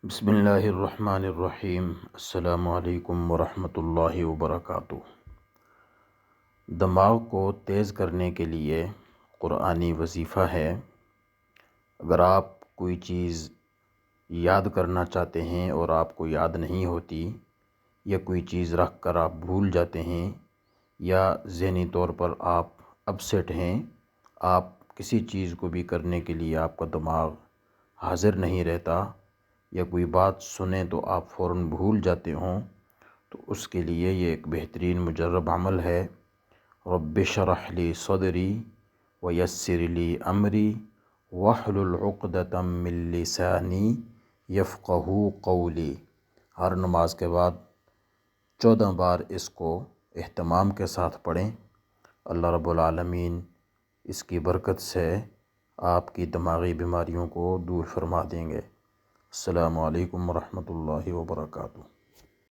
بسم اللہ الرحمن الرحیم۔ السلام علیکم ورحمۃ اللہ وبرکاتہ۔ دماغ کو تیز کرنے کے لیے قرآنی وظیفہ ہے۔ اگر آپ کوئی چیز یاد کرنا چاہتے ہیں اور آپ کو یاد نہیں ہوتی، یا کوئی چیز رکھ کر آپ بھول جاتے ہیں، یا ذہنی طور پر آپ اپسیٹ ہیں، آپ کسی چیز کو بھی کرنے کے لیے آپ کا دماغ حاضر نہیں رہتا، یا کوئی بات سنیں تو آپ فوراً بھول جاتے ہوں، تو اس کے لیے یہ ایک بہترین مجرب عمل ہے۔ رب اشرح لی صدری ویسر لی امری واحلل عقدۃ من لسانی یفقہوا قولی۔ ہر نماز کے بعد 14 بار اس کو اہتمام کے ساتھ پڑھیں۔ اللہ رب العالمین اس کی برکت سے آپ کی دماغی بیماریوں کو دور فرما دیں گے۔ السلام علیکم ورحمۃ اللہ وبرکاتہ۔